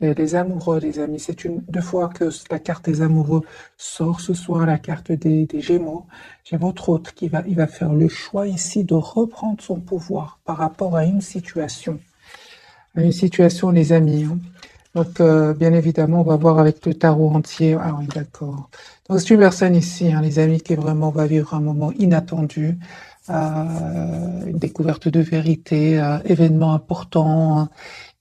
Et les amoureux, les amis, deux fois que la carte des amoureux sort ce soir, la carte des Gémeaux. J'ai votre hôte il va faire le choix ici de reprendre son pouvoir par rapport à une situation. À une situation, les amis, hein. Donc, bien évidemment, on va voir avec le tarot entier. Ah oui, d'accord. Donc, c'est une personne ici, hein, les amis, qui vraiment va vivre un moment inattendu, une découverte de vérité, événement important, hein,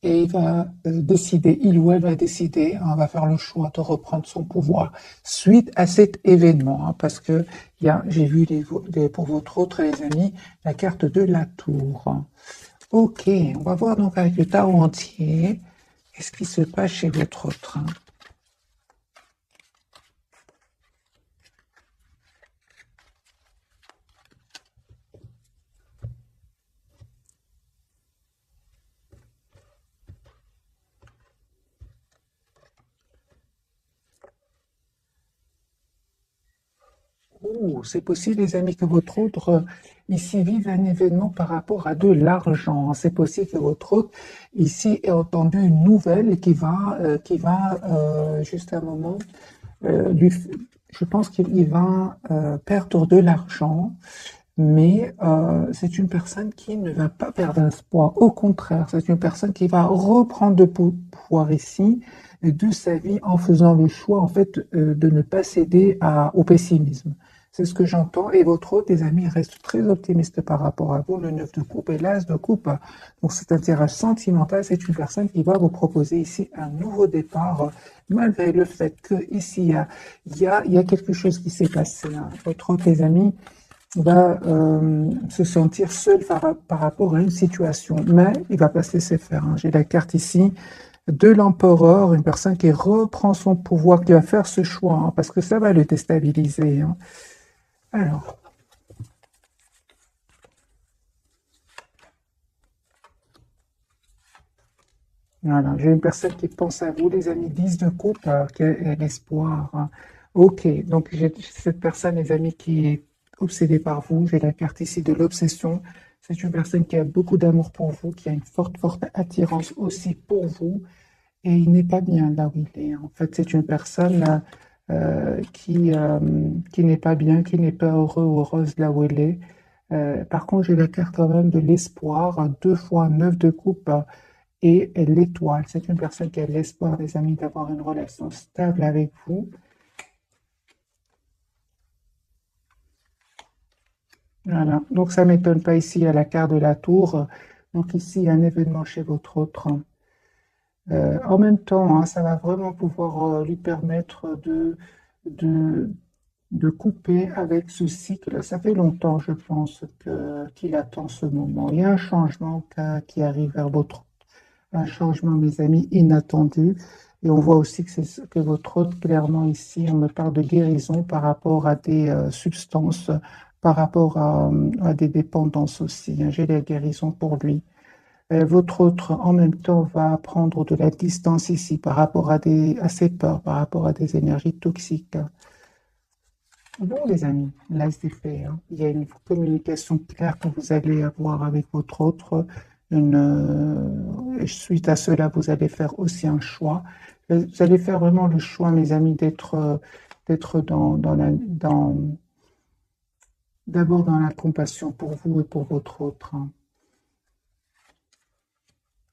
et il va décider, il ou elle va décider, hein, va faire le choix de reprendre son pouvoir suite à cet événement, hein, parce que j'ai vu pour votre autre, les amis, la carte de la tour. Ok, on va voir donc avec le tarot entier, qu'est-ce qui se passe chez votre autre, hein. Oh, c'est possible, les amis, que votre autre ici vive un événement par rapport à de l'argent. C'est possible que votre autre ici ait entendu une nouvelle et qui va juste un moment, je pense qu'il va perdre de l'argent, mais c'est une personne qui ne va pas perdre espoir. Au contraire, c'est une personne qui va reprendre de pouvoir ici de sa vie en faisant le choix en fait de ne pas céder au pessimisme. C'est ce que j'entends. Et votre autre, les amis, reste très optimiste par rapport à vous. Le 9 de coupe et l'as de coupe. Donc, c'est un tirage sentimental. C'est une personne qui va vous proposer ici un nouveau départ, malgré le fait que ici, il y a quelque chose qui s'est passé, hein. Votre autre, les amis, va se sentir seul par rapport à une situation, mais il va pas se laisser faire, hein. J'ai la carte ici de l'empereur, une personne qui reprend son pouvoir, qui va faire ce choix, hein, parce que ça va le déstabiliser, hein. Alors, voilà, j'ai une personne qui pense à vous, les amis, 10 de coupe, qui a l'espoir, hein. Ok, donc j'ai cette personne, les amis, qui est obsédée par vous. J'ai la carte ici de l'obsession. C'est une personne qui a beaucoup d'amour pour vous, qui a une forte attirance aussi pour vous. Et il n'est pas bien là où il est. En fait, c'est une personne qui n'est pas bien, qui n'est pas heureux ou heureuse là où elle est. Par contre, j'ai la carte quand même de l'espoir, deux fois neuf de coupe et l'étoile. C'est une personne qui a l'espoir, les amis, d'avoir une relation stable avec vous. Voilà. Donc, ça ne m'étonne pas ici à la carte de la tour. Donc, ici, un événement chez votre autre. En même temps, hein, ça va vraiment pouvoir lui permettre de, de couper avec ce cycle. Ça fait longtemps, je pense, qu'il attend ce moment. Il y a un changement qui arrive vers votre, un changement, mes amis, inattendu. Et on voit aussi que votre hôte, clairement ici, on me parle de guérison par rapport à des substances, par rapport à des dépendances aussi, hein. J'ai la guérison pour lui. Votre autre, en même temps, va prendre de la distance ici par rapport à ses peurs, par rapport à des énergies toxiques. Bon, les amis, là, c'est fait, hein. Il y a une communication claire que vous allez avoir avec votre autre. Suite à cela, vous allez faire aussi un choix. Vous allez faire vraiment le choix, mes amis, d'être d'abord dans la compassion pour vous et pour votre autre, hein.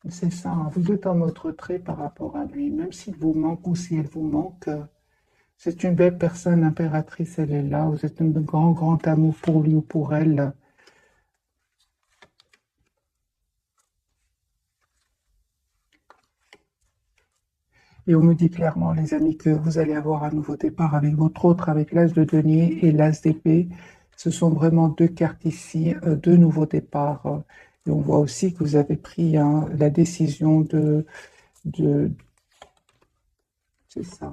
C'est ça, hein. Vous êtes en mode retrait par rapport à lui, même s'il vous manque ou si elle vous manque. C'est une belle personne, l'impératrice, elle est là. Vous êtes un grand amour pour lui ou pour elle. Et on me dit clairement, les amis, que vous allez avoir un nouveau départ avec votre autre, avec l'as de denier et l'as d'épée. Ce sont vraiment deux cartes ici, deux nouveaux départs. Et on voit aussi que vous avez pris, hein, la décision de, c'est ça.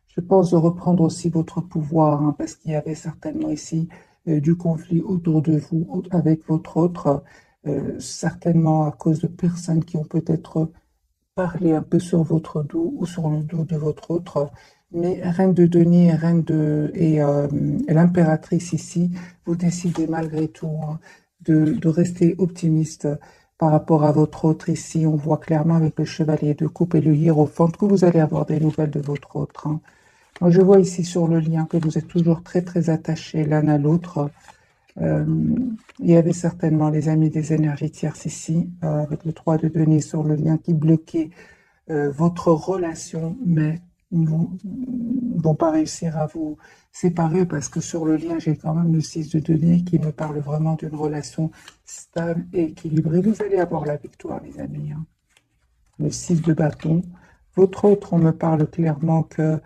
Je pense de reprendre aussi votre pouvoir, hein, parce qu'il y avait certainement ici du conflit autour de vous, avec votre autre, certainement à cause de personnes qui ont peut-être parlé un peu sur votre dos ou sur le dos de votre autre. Mais Reine de Denier, et l'impératrice ici, vous décidez malgré tout, hein, de rester optimiste par rapport à votre autre ici. On voit clairement avec le chevalier de coupe et le hiérophant que vous allez avoir des nouvelles de votre autre. Hein. Moi, je vois ici sur le lien que vous êtes toujours très très attachés l'un à l'autre. Il y avait certainement les amis des énergies tierces ici, avec le 3 de denier sur le lien qui bloquait votre relation, mais ils vont pas réussir à vous séparer parce que sur le lien, j'ai quand même le 6 de denier qui me parle vraiment d'une relation stable et équilibrée. Vous allez avoir la victoire, les amis. Hein. Le 6 de bâton. Votre autre, on me parle clairement que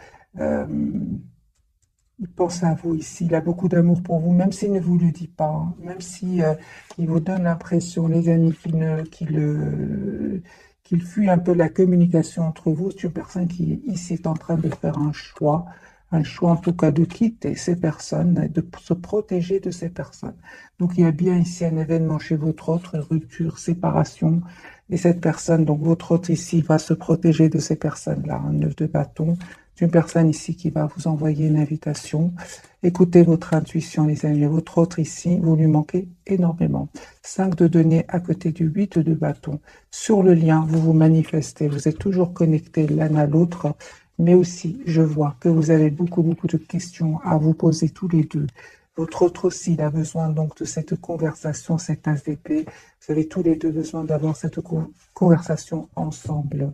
il pense à vous ici, il a beaucoup d'amour pour vous, même s'il ne vous le dit pas, hein. Même si il vous donne l'impression, les amis, qu'il fuit un peu la communication entre vous. C'est une personne qui ici est en train de faire un choix en tout cas de quitter ces personnes, et de se protéger de ces personnes. Donc il y a bien ici un événement chez votre autre, une rupture, séparation, et cette personne, donc votre autre ici, va se protéger de ces personnes-là, un 9 de bâton. C'est une personne ici qui va vous envoyer une invitation. Écoutez votre intuition, les amis. Votre autre ici, vous lui manquez énormément. 5 de denier à côté du 8 de bâton. Sur le lien, vous vous manifestez. Vous êtes toujours connectés l'un à l'autre. Mais aussi, je vois que vous avez beaucoup de questions à vous poser tous les deux. Votre autre aussi, il a besoin donc de cette conversation, cette as d'épée. Vous avez tous les deux besoin d'avoir cette conversation ensemble.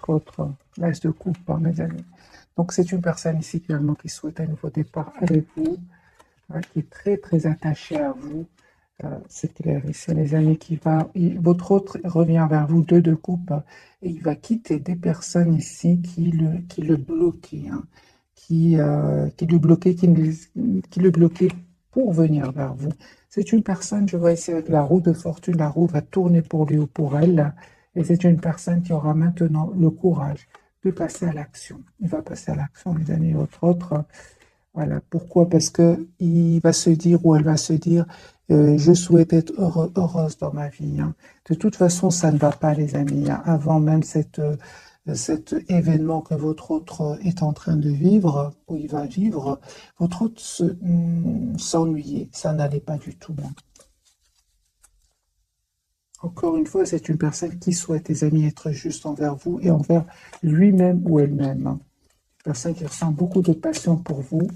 L'autre, l'as de coupe, hein, mes amis. Donc, c'est une personne ici finalement qui souhaite un nouveau départ avec vous, hein, qui est très, très attachée à vous. C'est clair, ici, les amis, votre autre revient vers vous, 2 de coupe, et il va quitter des personnes ici qui le bloquaient, hein, qui le bloquaient, qui le bloquaient pour venir vers vous. C'est une personne, je vois ici avec la roue de fortune, la roue va tourner pour lui ou pour elle, et c'est une personne qui aura maintenant le courage de passer à l'action. Il va passer à l'action, les amis, votre autre. Voilà. Pourquoi? Parce que il va se dire ou elle va se dire, je souhaite être heureuse dans ma vie. Hein. De toute façon, ça ne va pas, les amis. Hein. Avant même cet événement que votre autre est en train de vivre, ou il va vivre, votre autre s'ennuyait. Ça n'allait pas du tout. Hein. Encore une fois, c'est une personne qui souhaite, les amis, être juste envers vous et envers lui-même ou elle-même. Hein. Une personne qui ressent beaucoup de passion pour vous.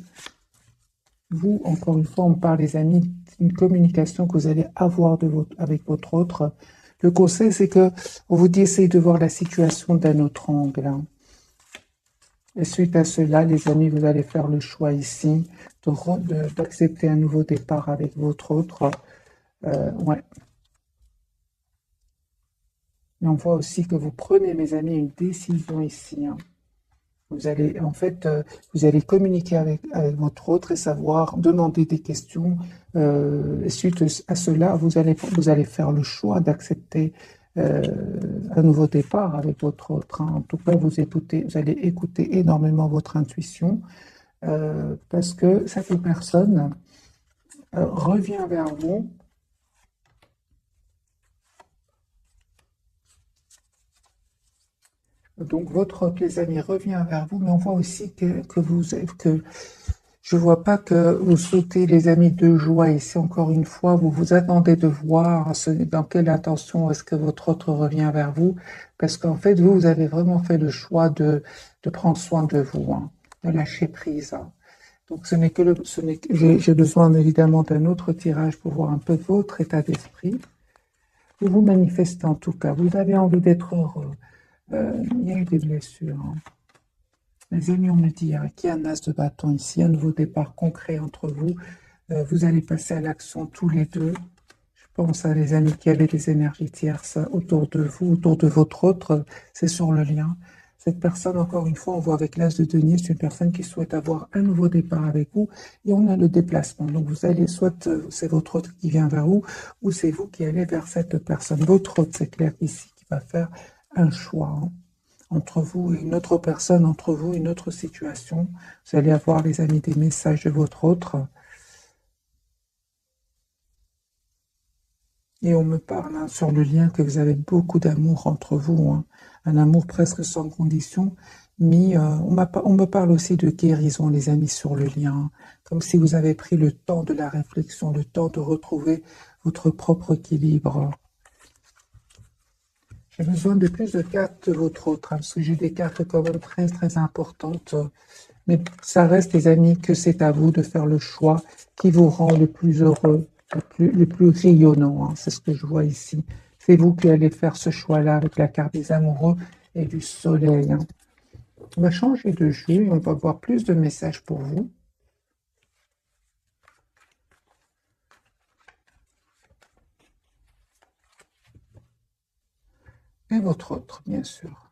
Vous, encore une fois, on parle, les amis, d'une communication que vous allez avoir avec votre autre. Le conseil, c'est que on vous dit, essayez de voir la situation d'un autre angle. Hein. Et suite à cela, les amis, vous allez faire le choix ici d'accepter un nouveau départ avec votre autre. Ouais. Et on voit aussi que vous prenez, mes amis, une décision ici. Hein. Vous allez, en fait, vous allez communiquer avec votre autre et savoir demander des questions. Et suite à cela, vous allez faire le choix d'accepter un nouveau départ avec votre autre. Hein. En tout cas, vous allez écouter énormément votre intuition parce que cette personne revient vers vous. Donc, votre autre, les amis, revient vers vous, mais on voit aussi que je vois pas que vous souhaitez, les amis, de joie. Ici, encore une fois, vous vous attendez de voir dans quelle intention est-ce que votre autre revient vers vous, parce qu'en fait, vous avez vraiment fait le choix de prendre soin de vous, hein, de lâcher prise. Hein. Donc, j'ai besoin évidemment d'un autre tirage pour voir un peu votre état d'esprit. Vous vous manifestez en tout cas, vous avez envie d'être heureux. Il y a eu des blessures. Hein. Les amis, on me dit qu'il y a un as de bâton ici, un nouveau départ concret entre vous. Vous allez passer à l'action tous les deux. Je pense à les amis qui avaient des énergies tierces autour de vous, autour de votre autre. C'est sur le lien. Cette personne, encore une fois, on voit avec l'as de denier, c'est une personne qui souhaite avoir un nouveau départ avec vous. Et on a le déplacement. Donc vous allez, soit c'est votre autre qui vient vers vous, ou c'est vous qui allez vers cette personne. Votre autre, c'est clair ici, qui va faire un choix. Hein. Entre vous et une autre personne, entre vous et une autre situation. Vous allez avoir, les amis, des messages de votre autre. Et on me parle hein, sur le lien que vous avez beaucoup d'amour entre vous, hein. Un amour presque sans condition. Mais on me parle aussi de guérison, les amis, sur le lien. Comme si vous avez pris le temps de la réflexion, le temps de retrouver votre propre équilibre. J'ai besoin de plus de cartes de votre autre, hein, parce que j'ai des cartes quand même très très importantes. Mais ça reste, les amis, que c'est à vous de faire le choix qui vous rend le plus heureux, le plus rayonnant, hein. C'est ce que je vois ici. C'est vous qui allez faire ce choix-là avec la carte des amoureux et du soleil, hein. On va changer de jeu et on va voir plus de messages pour vous. Et votre autre, bien sûr.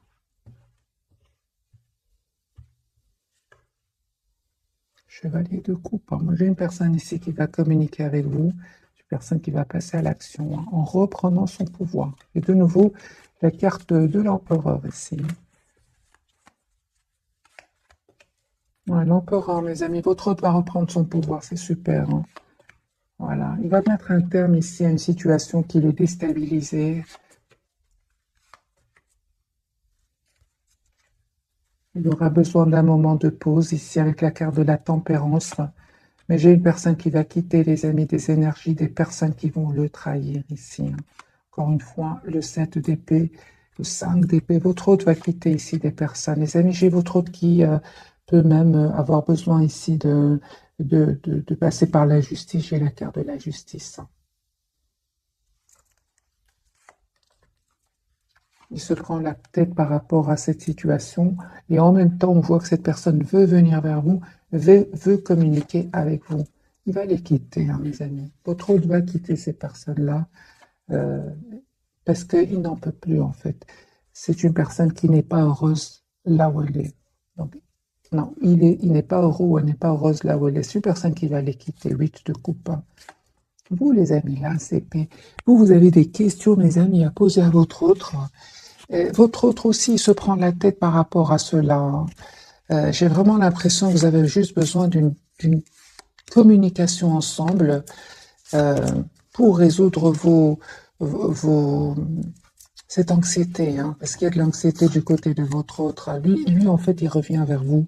Chevalier de coupe, hein. Moi, j'ai une personne ici qui va communiquer avec vous. Une personne qui va passer à l'action hein, en reprenant son pouvoir. Et de nouveau, la carte de l'empereur ici. Ouais, l'empereur, mes amis, votre hôte va reprendre son pouvoir, c'est super, hein. Voilà, il va mettre un terme ici à une situation qui le déstabilisait. Il aura besoin d'un moment de pause ici avec la carte de la tempérance. Mais j'ai une personne qui va quitter, les amis, des énergies, des personnes qui vont le trahir ici, hein. Encore une fois, le 7 d'épée, le 5 d'épée. Votre hôte va quitter ici des personnes. Les amis, j'ai votre hôte qui peut même avoir besoin ici de passer par la justice. J'ai la carte de la justice. Il se prend la tête par rapport à cette situation et en même temps, on voit que cette personne veut venir vers vous, veut communiquer avec vous. Il va les quitter, hein, mes amis. Votre hôte va quitter ces personnes-là euh, parce qu'il n'en peut plus, en fait. C'est une personne qui n'est pas heureuse là où elle est. Donc, non, il n'est pas heureux ou elle n'est pas heureuse là où elle est. C'est une personne qui va les quitter. 8 de coupe. Vous, les amis, là, c'est vous avez des questions, mes amis, à poser à votre autre. Et votre autre aussi se prend la tête par rapport à cela, hein. J'ai vraiment l'impression que vous avez juste besoin d'une communication ensemble pour résoudre vos, cette anxiété, hein, parce qu'il y a de l'anxiété du côté de votre autre. Lui, en fait, il revient vers vous.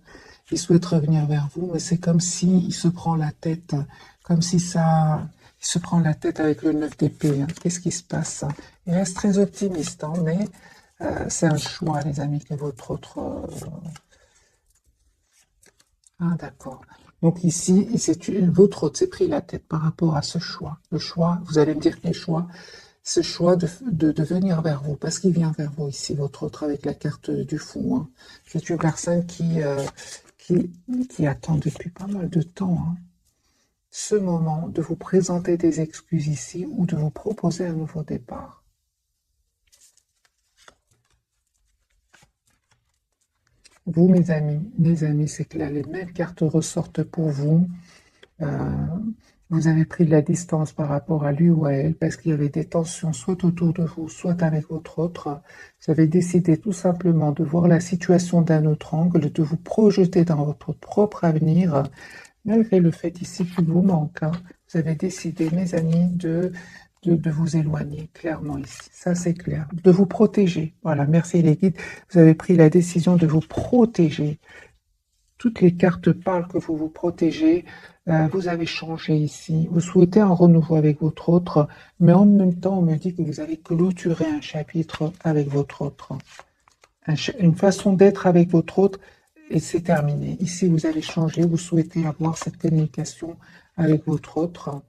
Il souhaite revenir vers vous, mais c'est comme si il se prend la tête, comme si ça, il se prend la tête avec le 9 d'épée, hein. Qu'est-ce qui se passe? Il reste très optimiste, hein, mais c'est un choix, les amis, que votre autre. Ah, d'accord. Donc ici, votre autre s'est pris la tête par rapport à ce choix. Le choix, vous allez me dire quel choix? Ce choix de venir vers vous, parce qu'il vient vers vous ici, votre autre, avec la carte du fou, hein. C'est une personne qui, qui attend depuis pas mal de temps, hein, ce moment de vous présenter des excuses ici ou de vous proposer un nouveau départ. Vous, mes amis, c'est que là, les mêmes cartes ressortent pour vous. Euh, Vous avez pris de la distance par rapport à lui ou à elle parce qu'il y avait des tensions soit autour de vous, soit avec votre autre. Vous avez décidé tout simplement de voir la situation d'un autre angle, de vous projeter dans votre propre avenir, malgré le fait ici qu'il vous manque, hein. Vous avez décidé, mes amis, de vous éloigner, clairement ici. Ça, c'est clair. De vous protéger. Voilà, merci les guides. Vous avez pris la décision de vous protéger. Toutes les cartes parlent que vous vous protégez, vous avez changé ici, vous souhaitez un renouveau avec votre autre, mais en même temps, on me dit que vous avez clôturé un chapitre avec votre autre. Une façon d'être avec votre autre, et c'est terminé. Ici, vous avez changé, vous souhaitez avoir cette communication avec votre autre,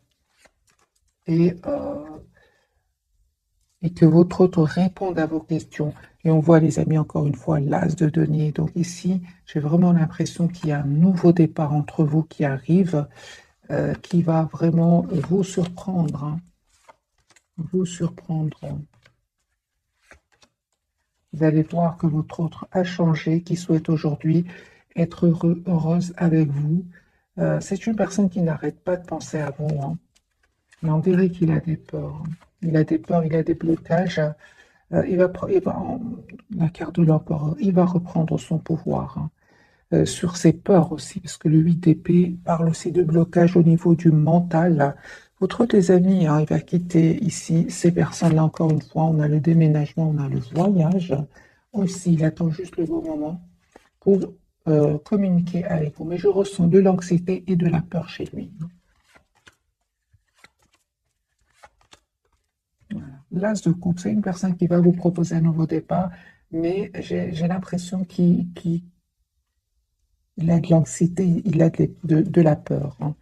et que votre autre réponde à vos questions. Et on voit, les amis, encore une fois, l'as de denier. Donc ici, j'ai vraiment l'impression qu'il y a un nouveau départ entre vous qui arrive, qui va vraiment vous surprendre, hein. Vous surprendre. Vous allez voir que votre autre a changé, qui souhaite aujourd'hui être heureuse avec vous. C'est une personne qui n'arrête pas de penser à vous, hein. Mais on dirait qu'il a des peurs, hein. Il a des peurs, il a des blocages. La carte de l'empereur, il va reprendre son pouvoir, hein, sur ses peurs aussi, parce que le 8 d'épée parle aussi de blocage au niveau du mental. Votre autre, les amis, hein, il va quitter ici ces personnes-là, encore une fois. On a le déménagement, on a le voyage. Aussi, il attend juste le bon moment pour communiquer avec vous. Mais je ressens de l'anxiété et de la peur chez lui. Voilà. L'as de coupe, c'est une personne qui va vous proposer un nouveau départ, mais j'ai l'impression qu'il a de l'anxiété, il a de la peur, hein.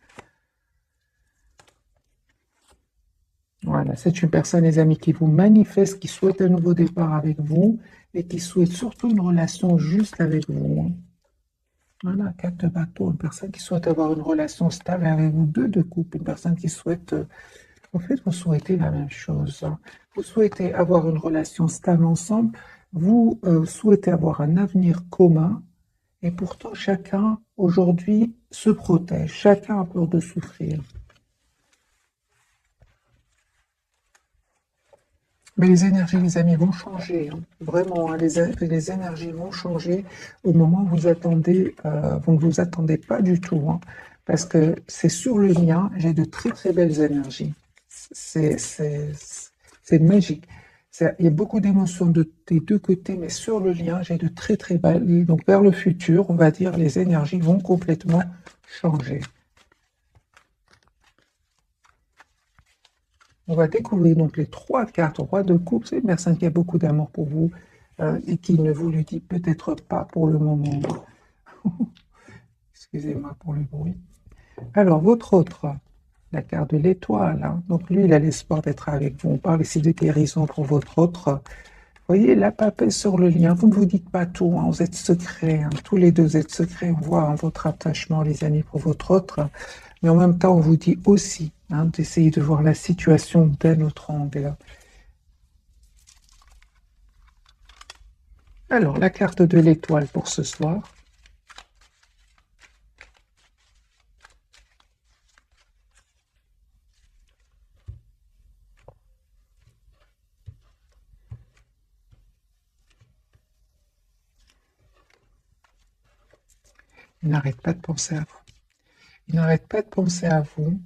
Voilà, c'est une personne, les amis, qui vous manifeste, qui souhaite un nouveau départ avec vous et qui souhaite surtout une relation juste avec vous, hein. Voilà, 4 de bateau, une personne qui souhaite avoir une relation stable avec vous, 2 de coupe, une personne qui souhaite, en fait, vous souhaitez la même chose, hein. Vous souhaitez avoir une relation stable ensemble, vous souhaitez avoir un avenir commun, et pourtant chacun, aujourd'hui, se protège, chacun a peur de souffrir. Mais les énergies, les amis, vont changer, hein. Vraiment, hein, les énergies vont changer au moment où vous attendez, vous ne vous attendez pas du tout, hein, parce que c'est sur le lien, j'ai de très très belles énergies. C'est c'est- c'est magique. Il y a beaucoup d'émotions des deux côtés, mais sur le lien, j'ai de très très belles. Donc vers le futur, on va dire, les énergies vont complètement changer. On va découvrir donc les 3 cartes roi de coupe. C'est une personne qui a beaucoup d'amour pour vous et qui ne vous le dit peut-être pas pour le moment. Excusez-moi pour le bruit. Alors, votre autre, la carte de l'étoile, hein. Donc lui, il a l'espoir d'être avec vous. On parle ici de guérison pour votre autre. Vous voyez, la papesse sur le lien. Vous ne vous dites pas tout, hein. Vous êtes secrets, hein. Tous les deux êtes secrets. On voit, hein, votre attachement, les amis, pour votre autre. Mais en même temps, on vous dit aussi, hein, d'essayer de voir la situation d'un autre angle. Alors, la carte de l'étoile pour ce soir. Il n'arrête pas de penser à vous. Il n'arrête pas de penser à vous.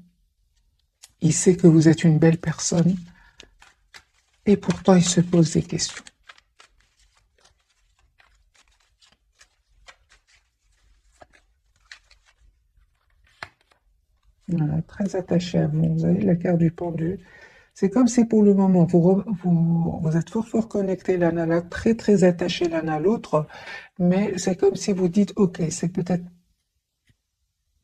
Il sait que vous êtes une belle personne. Et pourtant, il se pose des questions. Voilà, très attaché à vous. Vous avez la carte du pendu. C'est comme si pour le moment, vous êtes fort, fort connectés l'un à l'autre, très, très attachés l'un à l'autre. Mais c'est comme si vous dites, OK, c'est peut-être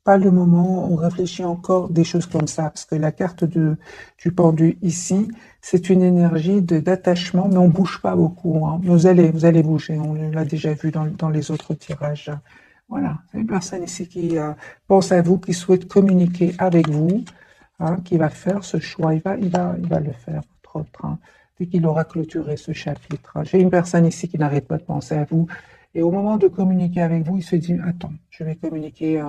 pas le moment, on réfléchit encore des choses comme ça, parce que la carte du pendu ici, c'est une énergie d'attachement, mais on bouge pas beaucoup, hein. Vous allez bouger, on l'a déjà vu dans les autres tirages. Voilà, c'est une personne ici qui pense à vous, qui souhaite communiquer avec vous, hein, qui va faire ce choix, il va le faire, votre autre, hein, dès qu'il aura clôturé ce chapitre. J'ai une personne ici qui n'arrête pas de penser à vous, et au moment de communiquer avec vous, il se dit, attends, je vais communiquer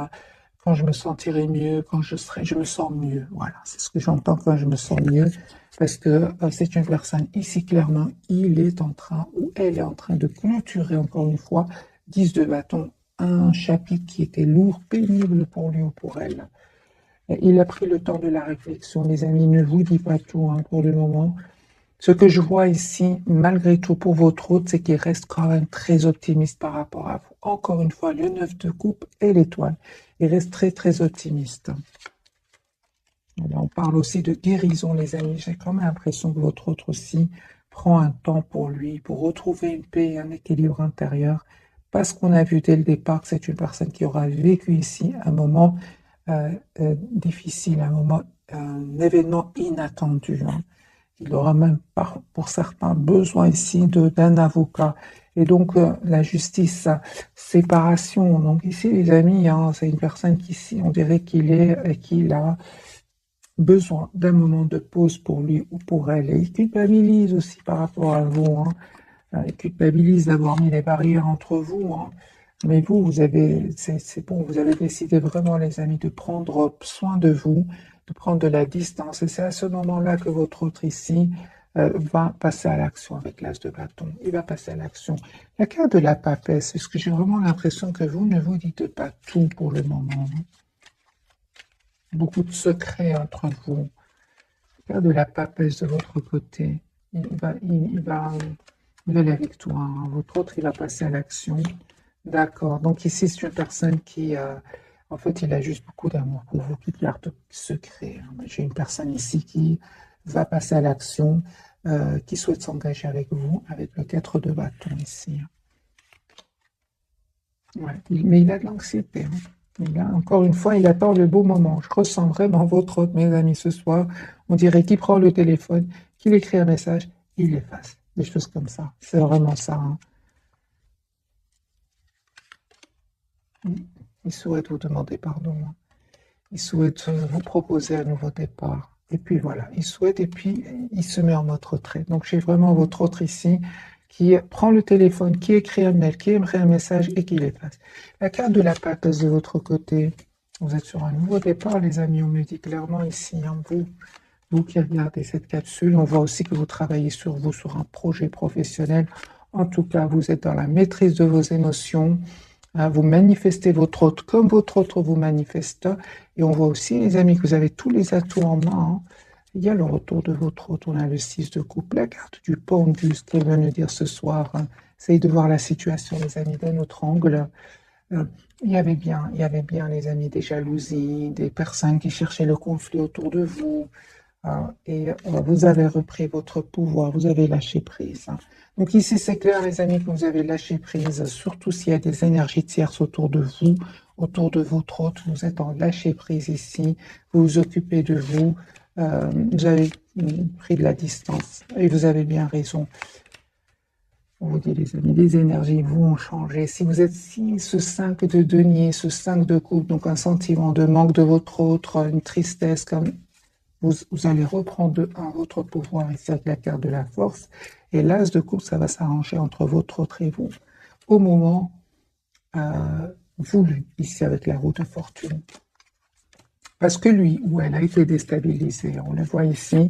quand je me sentirai mieux, quand je me sens mieux. Voilà, c'est ce que j'entends quand je me sens mieux, parce que c'est une personne ici, clairement, il est en train, ou elle est en train de clôturer, encore une fois, 10 de bâton, un chapitre qui était lourd, pénible pour lui ou pour elle. Il a pris le temps de la réflexion, les amis, ne vous dis pas tout, hein, pour le moment. Ce que je vois ici, malgré tout, pour votre hôte, c'est qu'il reste quand même très optimiste par rapport à vous. Encore une fois, le 9 de coupe et l'étoile. Il reste très, très optimiste. Voilà, on parle aussi de guérison, les amis. J'ai quand même l'impression que votre autre aussi prend un temps pour lui, pour retrouver une paix et un équilibre intérieur. Parce qu'on a vu dès le départ que c'est une personne qui aura vécu ici un moment difficile, un événement inattendu, hein. Il aura même, pour certains, besoin ici d'un avocat. Et donc, la justice, séparation. Donc ici, les amis, hein, c'est une personne qui, ici, on dirait qu'il a besoin d'un moment de pause pour lui ou pour elle. Et il culpabilise aussi par rapport à vous, hein. Il culpabilise d'avoir mis des barrières entre vous, hein. Mais vous, c'est bon, vous avez décidé vraiment, les amis, de prendre soin de vous, de prendre de la distance. Et c'est à ce moment-là que votre autre ici va passer à l'action avec l'as de bâton. Il va passer à l'action. La carte de la papesse, est-ce que j'ai vraiment l'impression que vous ne vous dites pas tout pour le moment, hein? Beaucoup de secrets entre vous. Carte de la papesse de votre côté. Il va aller avec toi, hein. Votre autre, il va passer à l'action. D'accord. Donc ici, c'est une personne qui, en fait, il a juste beaucoup d'amour pour vous, qui garde secret, hein. J'ai une personne ici qui va passer à l'action, qui souhaite s'engager avec vous, avec le 4 de bâton ici, hein. Ouais. Mais il a de l'anxiété, hein. Encore une fois, il attend le beau moment. Je ressens vraiment votre autre, mes amis, ce soir. On dirait qu'il prend le téléphone, qu'il écrit un message, il l'efface. Des choses comme ça. C'est vraiment ça, hein. Il souhaite vous demander pardon, hein. Il souhaite vous proposer un nouveau départ. Et puis voilà, il souhaite et puis il se met en mode retrait. Donc j'ai vraiment votre autre ici qui prend le téléphone, qui écrit un mail, qui aimerait un message et qui l'efface. La carte de la papesse de votre côté, vous êtes sur un nouveau départ, les amis, on me dit clairement ici, hein, vous qui regardez cette capsule, on voit aussi que vous travaillez sur vous, sur un projet professionnel. En tout cas, vous êtes dans la maîtrise de vos émotions. Vous manifestez votre autre comme votre autre vous manifeste. Et on voit aussi, les amis, que vous avez tous les atouts en main, hein. Il y a le retour de votre autre. On a le 6 de coupe, la carte du pendu, ce qu'elle vient de dire ce soir, hein. Essayez de voir la situation, les amis, d'un autre angle. Il y avait bien, les amis, des jalousies, des personnes qui cherchaient le conflit autour de vous. Et vous avez repris votre pouvoir, vous avez lâché prise, hein. Donc ici, c'est clair, les amis, que vous avez lâché prise, surtout s'il y a des énergies tierces autour de vous, autour de votre autre, vous êtes en lâcher prise ici, vous vous occupez de vous, vous avez pris de la distance, et vous avez bien raison. On vous dit, les amis, les énergies vont changer. Si vous êtes si ce 5 de denier, ce 5 de coupe, donc un sentiment de manque de votre autre, une tristesse, comme vous allez reprendre de un votre pouvoir ici avec la carte de la force. Et l'as de coupe, ça va s'arranger entre votre autre et vous. Au moment voulu, ici avec la roue de fortune. Parce que lui ou elle a été déstabilisé. On le voit ici.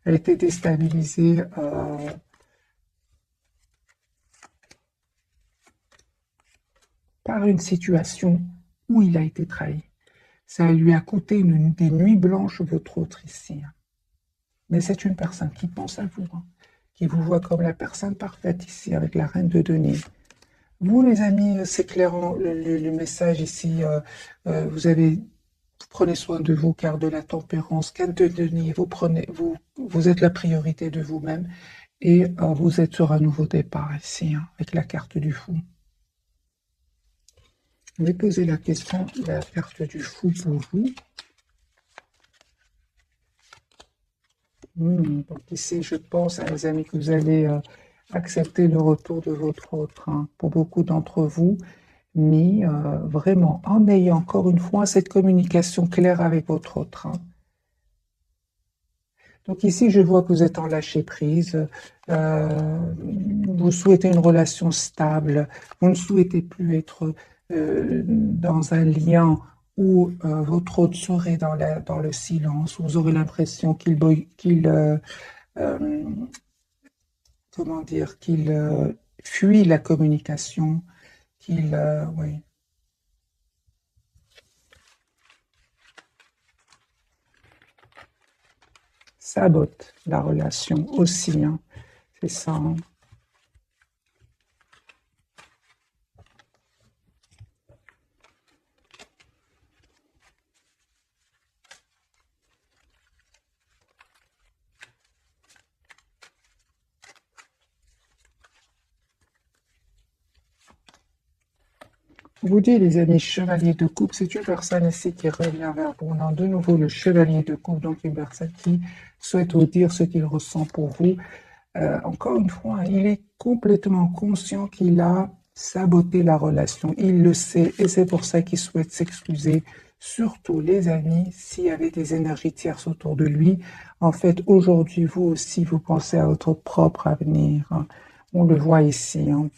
Elle a été déstabilisée par une situation où il a été trahi. Ça lui a coûté des nuits blanches, votre autre ici, hein. Mais c'est une personne qui pense à vous, hein, qui vous voit comme la personne parfaite ici, avec la reine de denier. Vous, les amis, c'est clair, le message ici, vous prenez soin de vous, car de la tempérance, carte de denier, vous êtes la priorité de vous-même, et vous êtes sur un nouveau départ ici, hein, avec la carte du fou. Je vais poser la question de la carte du fou pour vous. Donc ici, je pense, à mes amis, que vous allez accepter le retour de votre autre, hein, pour beaucoup d'entre vous, mais vraiment en ayant encore une fois cette communication claire avec votre autre, hein. Donc ici, je vois que vous êtes en lâcher prise, vous souhaitez une relation stable, vous ne souhaitez plus être dans un lien où votre autre serait dans le silence, où vous aurez l'impression comment dire, qu'il fuit la communication, oui. Sabote la relation aussi, hein. C'est ça, hein. Je vous dis, les amis, chevalier de coupe, c'est une personne ici qui revient vers vous. On a de nouveau le chevalier de coupe, donc une personne qui souhaite vous dire ce qu'il ressent pour vous. Encore une fois, il est complètement conscient qu'il a saboté la relation. Il le sait et c'est pour ça qu'il souhaite s'excuser. Surtout, les amis, s'il y avait des énergies tierces autour de lui. En fait, aujourd'hui, vous aussi, vous pensez à votre propre avenir, hein. On le voit ici, hein.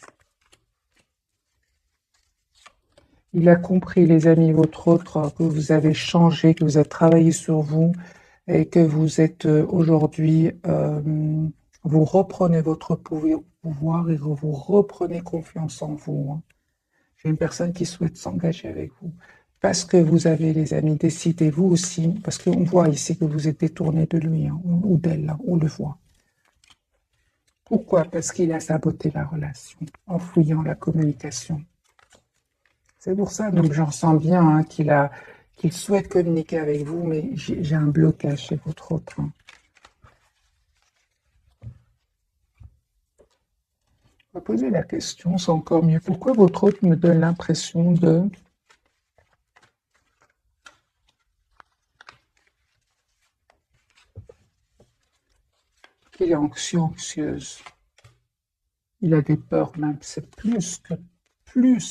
Il a compris, les amis, votre autre, que vous avez changé, que vous avez travaillé sur vous et que vous êtes aujourd'hui, vous reprenez votre pouvoir et vous reprenez confiance en vous, hein. J'ai une personne qui souhaite s'engager avec vous. Parce que vous avez, les amis, décidé, vous aussi, parce qu'on voit ici que vous êtes détourné de lui, hein, ou d'elle, hein, on le voit. Pourquoi? Parce qu'il a saboté la relation, en fouillant la communication. C'est pour ça, donc j'en sens bien hein, qu'il souhaite communiquer avec vous, mais j'ai un blocage chez votre autre. Hein. On va poser la question, c'est encore mieux. Pourquoi votre autre me donne l'impression de... qu'il est anxieux, anxieuse. Il a des peurs même, c'est plus,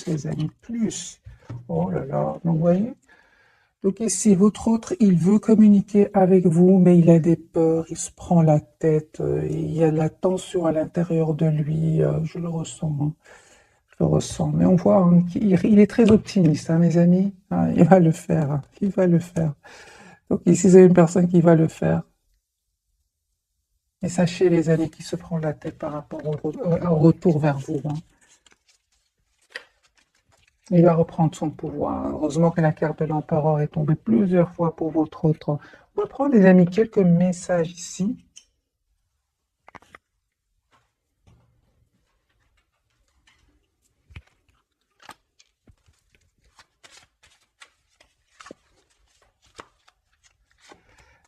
les amis, plus. Oh là là, donc vous voyez? Donc ici, votre autre, il veut communiquer avec vous, mais il a des peurs, il se prend la tête, il y a de la tension à l'intérieur de lui, je le ressens, hein, je le ressens. Mais on voit hein, qu'il est très optimiste, hein, mes amis. Ah, il va le faire, hein, il va le faire. Donc ici, c'est une personne qui va le faire. Et sachez, les amis, qui se prend la tête par rapport au retour vers vous. Hein. Il va reprendre son pouvoir. Heureusement que la carte de l'empereur est tombée plusieurs fois pour votre autre. On va prendre, les amis, quelques messages ici.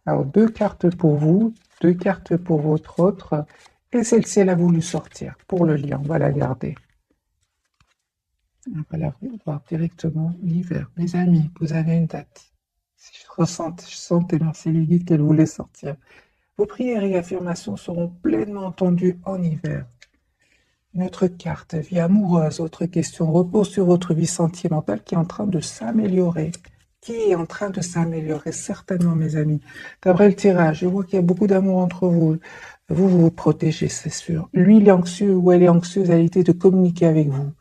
Alors, deux cartes pour vous, deux cartes pour votre autre. Et celle-ci, elle a voulu sortir pour le lien. On va la garder. On va la voir directement l'hiver. Mes amis, vous avez une date. Si je sens et merci les guides qu'elle voulait sortir. Vos prières et affirmations seront pleinement entendues en hiver. Notre carte, vie amoureuse, autre question, repose sur votre vie sentimentale qui est en train de s'améliorer. Qui est en train de s'améliorer, certainement, mes amis. D'après le tirage, je vois qu'il y a beaucoup d'amour entre vous. Vous vous protégez, c'est sûr. Lui, il est anxieux ou elle est anxieuse à l'idée de communiquer avec vous.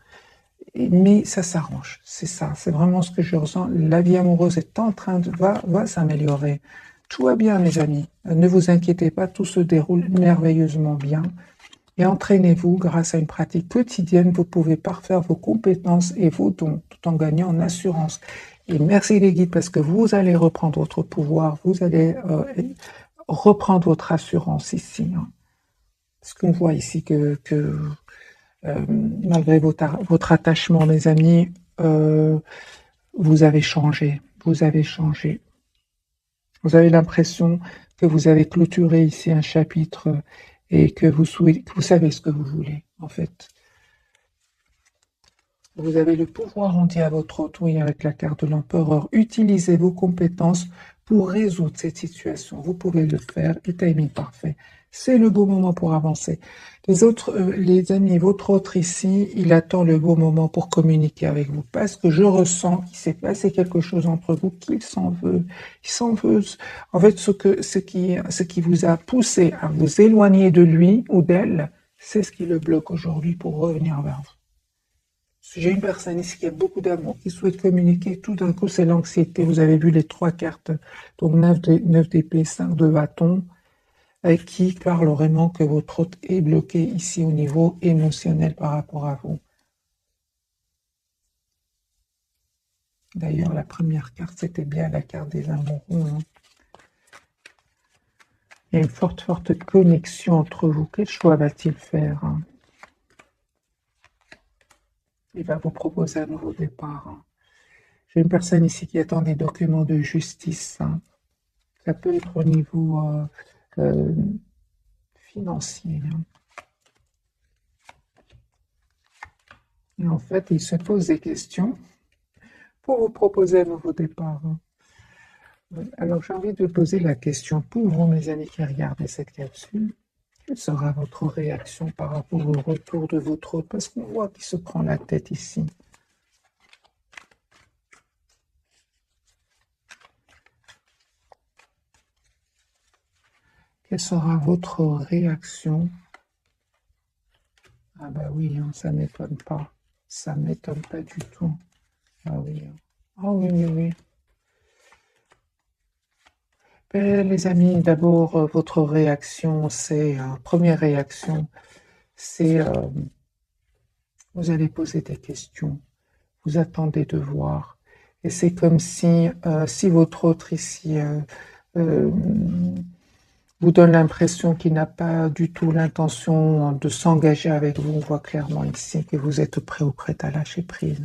Mais ça s'arrange, c'est ça, c'est vraiment ce que je ressens. La vie amoureuse est en train de va s'améliorer. Tout va bien, mes amis. Ne vous inquiétez pas, tout se déroule merveilleusement bien. Et entraînez-vous grâce à une pratique quotidienne. Vous pouvez parfaire vos compétences et vos dons tout en gagnant en assurance. Et merci les guides parce que vous allez reprendre votre pouvoir, vous allez reprendre votre assurance ici. Hein. Parce qu'on voit ici que malgré votre attachement, mes amis, vous avez changé. Vous avez changé. Vous avez l'impression que vous avez clôturé ici un chapitre et que vous savez ce que vous voulez, en fait. Vous avez le pouvoir, on dit à votre autre, oui, avec la carte de l'empereur. Utilisez vos compétences pour résoudre cette situation. Vous pouvez le faire, et timing parfait. C'est le beau moment pour avancer. Les amis, votre autre ici, il attend le beau moment pour communiquer avec vous. Parce que je ressens qu'il s'est passé quelque chose entre vous, qu'il s'en veut. Il s'en veut. En fait, ce qui vous a poussé à vous éloigner de lui ou d'elle, c'est ce qui le bloque aujourd'hui pour revenir vers vous. J'ai une personne ici qui a beaucoup d'amour, qui souhaite communiquer. Tout d'un coup, c'est l'anxiété. Vous avez vu les trois cartes. Donc, 9 d'épée, 5 de bâton, qui parle vraiment que votre hôte est bloqué ici au niveau émotionnel par rapport à vous. D'ailleurs, la première carte, c'était bien la carte des amoureux. Hein. Il y a une forte connexion entre vous. Quel choix va-t-il faire hein? Il va vous proposer un nouveau départ. Hein. J'ai une personne ici qui attend des documents de justice. Hein. Ça peut être au niveau financier. Hein. Et en fait, il se pose des questions pour vous proposer un nouveau départ. Hein. Alors, j'ai envie de poser la question pour vous, mes amis qui regardez cette capsule. Quelle sera votre réaction par rapport au retour de votre hôte? Parce qu'on voit qu'il se prend la tête ici. Quelle sera votre réaction? Ah bah oui, hein, ça m'étonne pas. Ça m'étonne pas du tout. Ah oui. Ah oui, oui, oui. Les amis, d'abord, votre réaction, c'est, première réaction, c'est, vous allez poser des questions, vous attendez de voir, Et c'est comme si votre autre ici euh, vous donne l'impression qu'il n'a pas du tout l'intention de s'engager avec vous. On voit clairement ici que vous êtes prêt ou prête à lâcher prise.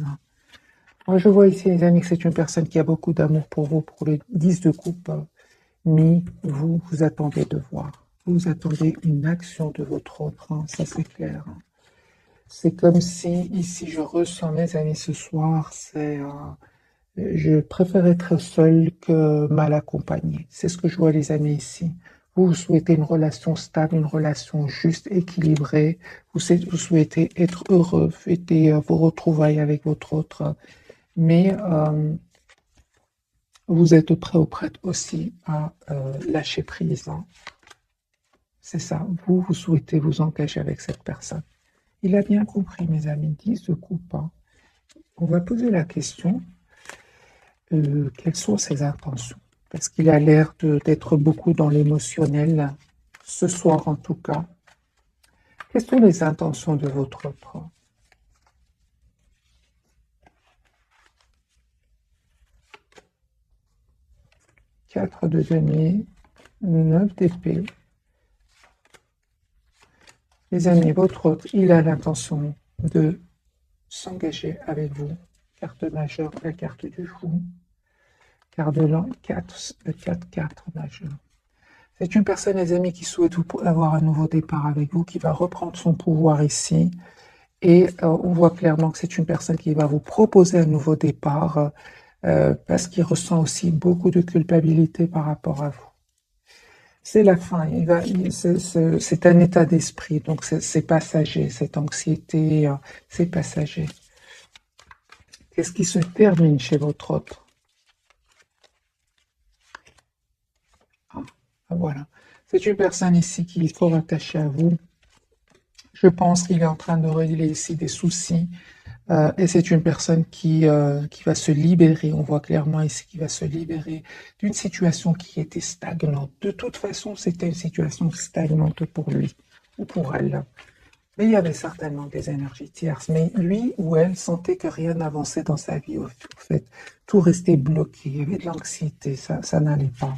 Moi, je vois ici, les amis, que c'est une personne qui a beaucoup d'amour pour vous, pour le 10 de coupe, mais vous attendez de voir. Vous attendez une action de votre autre, hein, ça c'est clair. C'est comme si, ici, je ressens, mes amis, ce soir, je préfère être seul que mal accompagné. C'est ce que je vois, les amis, ici. Vous souhaitez une relation stable, une relation juste, équilibrée. Vous souhaitez être heureux, fêter vos retrouvailles avec votre autre. Mais vous êtes prêt ou prête aussi à lâcher prise, hein. C'est ça. Vous souhaitez vous engager avec cette personne. Il a bien compris, mes amis. 10 de coupe, hein. On va poser la question. Quelles sont ses intentions? Parce qu'il a l'air d'être beaucoup dans l'émotionnel, ce soir en tout cas. Quelles sont les intentions de votre autre? 4 de denier, 9 d'épée. Les amis, votre autre, il a l'intention de s'engager avec vous. Carte majeure, la carte du fou. Carte de l'an, 4, 4 majeure. C'est une personne, les amis, qui souhaite avoir un nouveau départ avec vous, qui va reprendre son pouvoir ici. Et on voit clairement que c'est une personne qui va vous proposer un nouveau départ parce qu'il ressent aussi beaucoup de culpabilité par rapport à vous. C'est la fin, c'est un état d'esprit, donc c'est passager, cette anxiété, c'est passager. Qu'est-ce qui se termine chez votre autre? Voilà. C'est une personne ici qui est fort attachée à vous. Je pense qu'il est en train de régler ici des soucis. Et c'est une personne qui va se libérer. On voit clairement ici qu'il va se libérer d'une situation qui était stagnante. De toute façon, c'était une situation stagnante pour lui ou pour elle. Mais il y avait certainement des énergies tierces. Mais lui ou elle sentait que rien n'avançait dans sa vie. Au fait, tout restait bloqué. Il y avait de l'anxiété. Ça n'allait pas.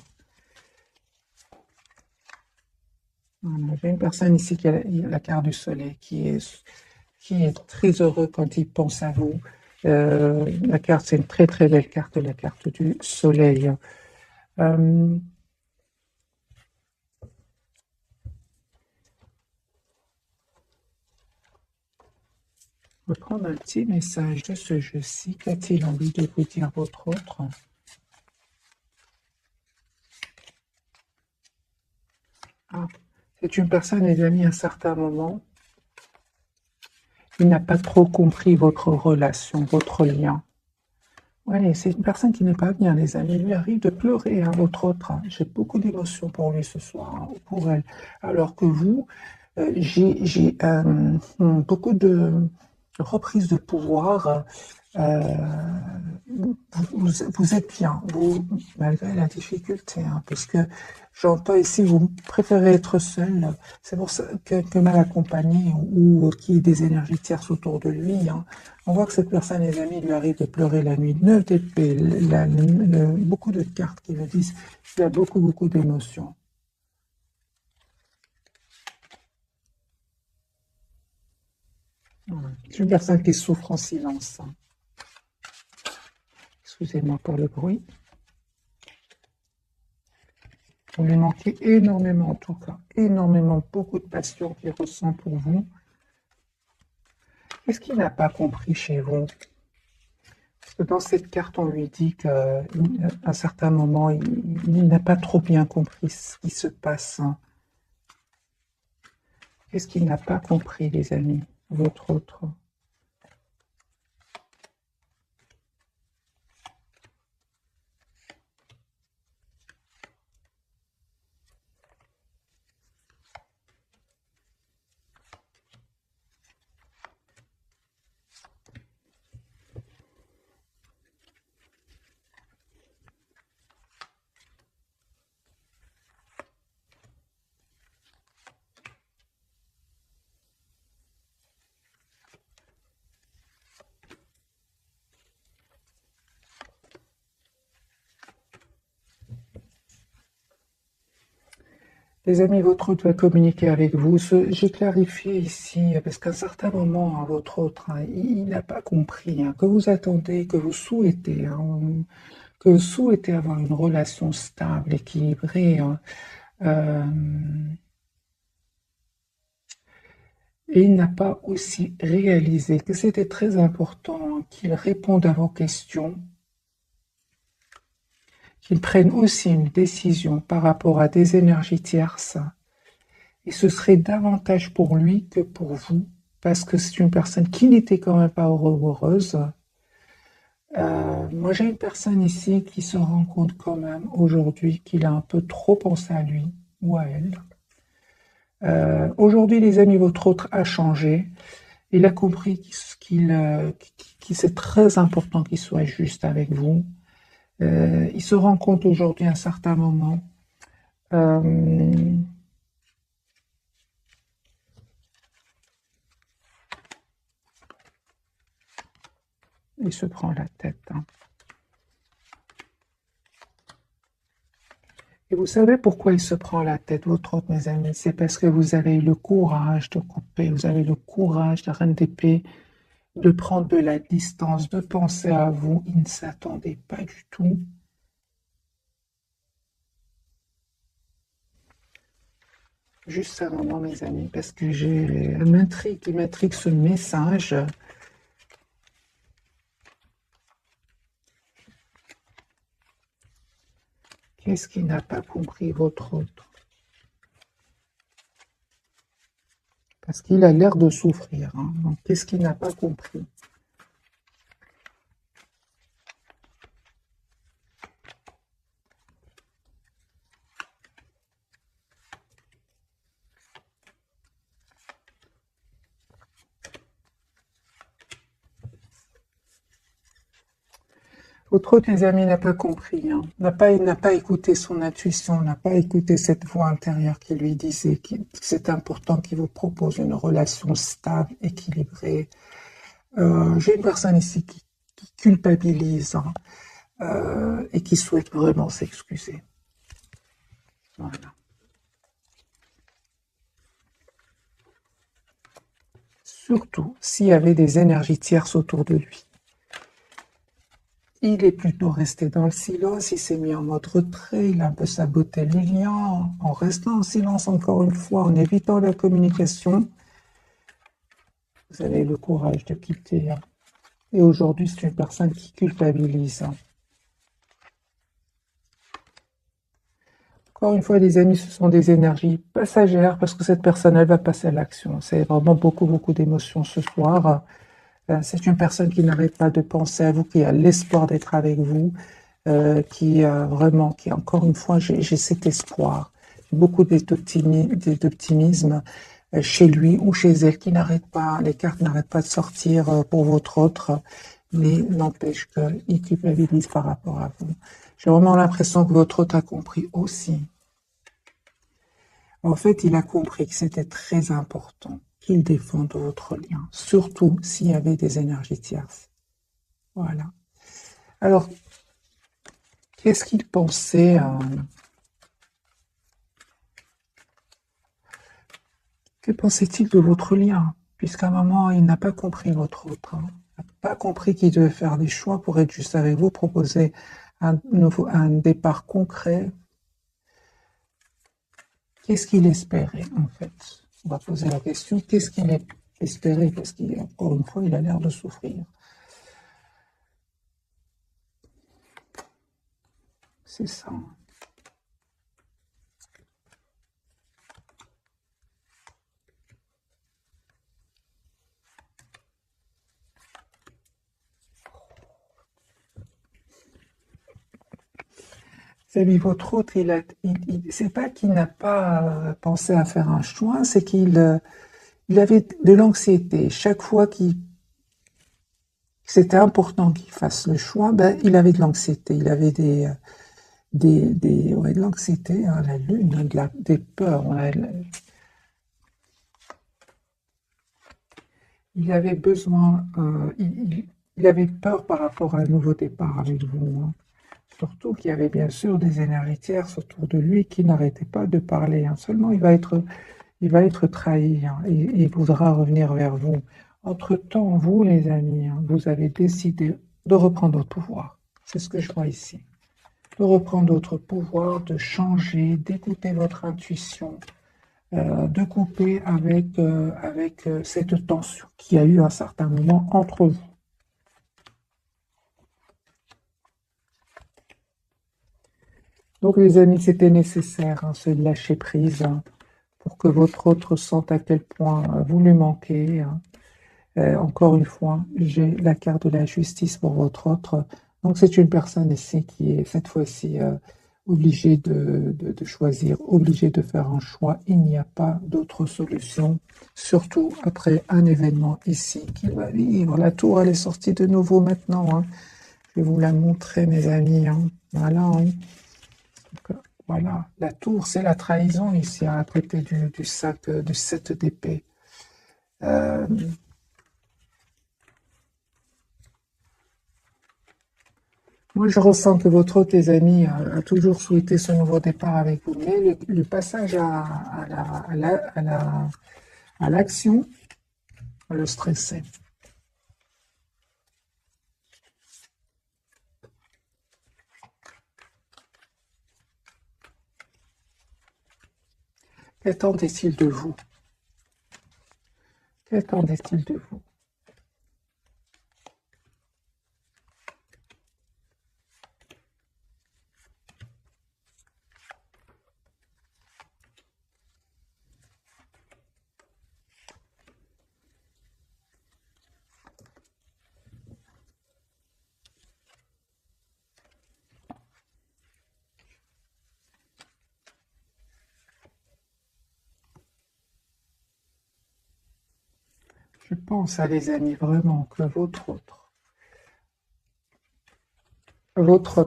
Voilà. J'ai une personne ici qui a la carte du soleil, qui est très heureux quand il pense à vous. La carte, c'est une très très belle carte, la carte du soleil. Euh, je vais prendre un petit message de ce jeu-ci. Qu'a-t-il envie de vous dire votre autre? Ah, c'est une personne, les amis, à un certain moment, il n'a pas trop compris votre relation, votre lien. Oui, c'est une personne qui n'est pas bien, les amis. Il lui arrive de pleurer, hein, votre autre, hein. J'ai beaucoup d'émotions pour lui ce soir, hein, ou pour elle. Alors que vous, j'ai beaucoup de reprises de pouvoir. euh, vous êtes bien, vous, malgré la difficulté, hein, parce que j'entends ici, vous préférez être seul. C'est pour ça que mal accompagné ou qu'il y ait des énergies tierces autour de lui, hein. On voit que cette personne, les amis, lui arrive de pleurer la nuit. 9 d'épée, beaucoup de cartes qui me disent qu'il y a beaucoup, beaucoup d'émotions. Voilà. C'est une personne qui souffre en silence, hein. Excusez-moi pour le bruit. Vous lui manquez énormément, en tout cas, énormément, beaucoup de passion qu'il ressent pour vous. Qu'est-ce qu'il n'a pas compris chez vous? Parce que dans cette carte, on lui dit qu'à un certain moment, il n'a pas trop bien compris ce qui se passe, hein. Qu'est-ce qu'il n'a pas compris, les amis, votre autre? Les amis, votre hôte va communiquer avec vous. J'ai clarifié ici, parce qu'à un certain moment, hein, votre hôte, hein, il n'a pas compris hein, que vous attendez, que vous souhaitez avoir une relation stable, équilibrée. Hein. Euh, et il n'a pas aussi réalisé que c'était très important hein, qu'il réponde à vos questions, qu'il prenne aussi une décision par rapport à des énergies tierces. Et ce serait davantage pour lui que pour vous, parce que c'est une personne qui n'était quand même pas heureuse. Moi, j'ai une personne ici qui se rend compte quand même aujourd'hui qu'il a un peu trop pensé à lui ou à elle. Aujourd'hui, les amis, votre autre a changé. Il a compris qu'il c'est très important qu'il soit juste avec vous. Il se rend compte aujourd'hui à un certain moment. Euh, il se prend la tête. Hein. Et vous savez pourquoi il se prend la tête, votre autre, mes amis? C'est parce que vous avez eu le courage de couper, vous avez le courage, la reine d'épée, de prendre de la distance, de penser à vous. Il ne s'attendait pas du tout. Juste un moment, mes amis, parce que il m'intrigue ce message. Qu'est-ce qui n'a pas compris votre autre? Parce qu'il a l'air de souffrir. Hein. Donc, qu'est-ce qu'il n'a pas compris? Votre autre, les amis, n'a pas compris, hein. N'a pas écouté son intuition, n'a pas écouté cette voix intérieure qui lui disait que c'est important qu'il vous propose une relation stable, équilibrée. J'ai une personne ici qui culpabilise hein, et qui souhaite vraiment s'excuser. Voilà. Surtout s'il y avait des énergies tierces autour de lui. Il est plutôt resté dans le silence, il s'est mis en mode retrait, il a un peu saboté les liens, en restant en silence encore une fois, en évitant la communication. Vous avez le courage de quitter. Hein. Et aujourd'hui, c'est une personne qui culpabilise. Hein. Encore une fois, les amis, ce sont des énergies passagères parce que cette personne, elle va passer à l'action. C'est vraiment beaucoup, beaucoup d'émotions ce soir. C'est une personne qui n'arrête pas de penser à vous, qui a l'espoir d'être avec vous, qui encore une fois, j'ai cet espoir, beaucoup d'optimisme chez lui ou chez elle, qui n'arrête pas, les cartes n'arrêtent pas de sortir pour votre autre, mais n'empêche qu'il culpabilise par rapport à vous. J'ai vraiment l'impression que votre autre a compris aussi. En fait, il a compris que c'était très important qu'il défende votre lien, surtout s'il y avait des énergies tierces. Voilà. Alors, qu'est-ce qu'il pensait Que pensait-il de votre lien? Puisqu'à un moment, il n'a pas compris votre autre. Hein. Il n'a pas compris qu'il devait faire des choix pour être juste avec vous, proposer un départ concret. Qu'est-ce qu'il espérait, en fait? On va poser la question, qu'est-ce qu'il espérait? Parce qu'encore une fois, il a l'air de souffrir. C'est ça. C'est lui, votre autre, c'est pas qu'il n'a pas pensé à faire un choix, c'est il avait de l'anxiété. Chaque fois que c'était important qu'il fasse le choix, ben, il avait de l'anxiété. Il avait ouais, de l'anxiété, hein, la lune, hein, des peurs. Il avait besoin, il avait peur par rapport à un nouveau départ avec vous. Hein. Surtout qu'il y avait bien sûr des énergies tierces autour de lui qui n'arrêtaient pas de parler, hein. Seulement, il va être trahi, hein, et il voudra revenir vers vous. Entre-temps, vous, les amis, hein, vous avez décidé de reprendre votre pouvoir. C'est ce que je vois ici. De reprendre votre pouvoir, de changer, d'écouter votre intuition, de couper avec cette tension qu'il y a eu à un certain moment entre vous. Donc, les amis, c'était nécessaire, hein, ce lâcher prise, hein, pour que votre autre sente à quel point vous lui manquez, hein. Encore une fois, j'ai la carte de la justice pour votre autre. Donc, c'est une personne ici qui est cette fois-ci obligée de choisir, obligée de faire un choix. Il n'y a pas d'autre solution, surtout après un événement ici qu'il va vivre. La tour, elle est sortie de nouveau maintenant, hein. Je vais vous la montrer, mes amis, hein. Voilà, hein. Donc, voilà, la tour, c'est la trahison ici, hein, à côté du sac, du 7 d'épée. Moi, je ressens que votre hôte, les amis, a toujours souhaité ce nouveau départ avec vous, mais le passage à l'action le stressait. Qu'attendait-il de vous? Qu'attendait-il de vous? Je pense, à les amis, vraiment que votre hôte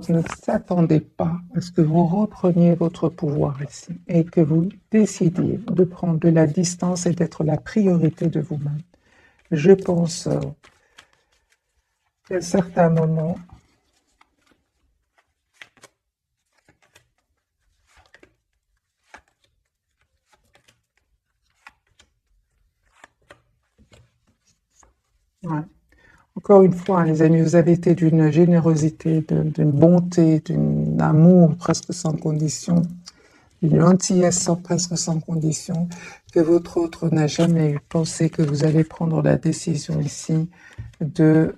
ne s'attendait pas à ce que vous repreniez votre pouvoir ici et que vous décidiez de prendre de la distance et d'être la priorité de vous-même. Je pense qu'à certains moments, ouais. Encore une fois, les amis, vous avez été d'une générosité, d'une bonté, d'un amour presque sans condition, une gentillesse presque sans condition, que votre autre n'a jamais eu pensé que vous allez prendre la décision ici d'aller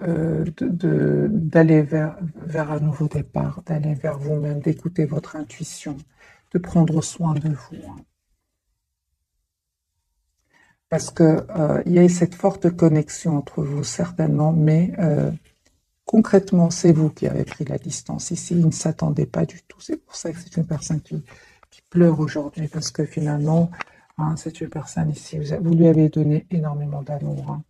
vers un nouveau départ, d'aller vers vous-même, d'écouter votre intuition, de prendre soin de vous, hein. Parce que il y a cette forte connexion entre vous, certainement, mais concrètement, c'est vous qui avez pris la distance ici. Il ne s'attendait pas du tout. C'est pour ça que c'est une personne qui pleure aujourd'hui, parce que finalement, hein, c'est une personne ici, vous lui avez donné énormément d'amour, hein.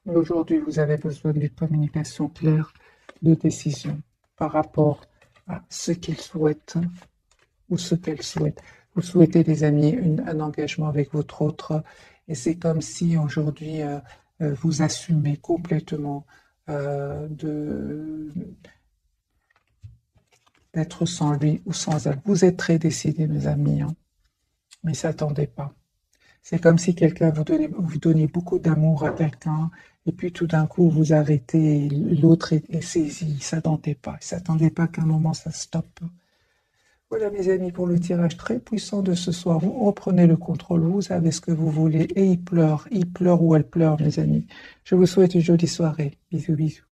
Mais aujourd'hui, vous avez besoin d'une communication claire, de décision par rapport à ce qu'il souhaite ou ce qu'elle souhaite. Vous souhaitez, les amis, un engagement avec votre autre, et c'est comme si aujourd'hui vous assumez complètement d'être sans lui ou sans elle. Vous êtes très décidés, mes amis, hein, mais ne s'attendez pas. C'est comme si quelqu'un vous donnait beaucoup d'amour à quelqu'un, et puis tout d'un coup vous arrêtez, et l'autre est saisi, il ne s'attendait pas qu'à un moment ça stoppe. Voilà, mes amis, pour le tirage très puissant de ce soir. Vous reprenez le contrôle, vous savez ce que vous voulez, et il pleure ou elle pleure, mes amis. Je vous souhaite une jolie soirée. Bisous, bisous.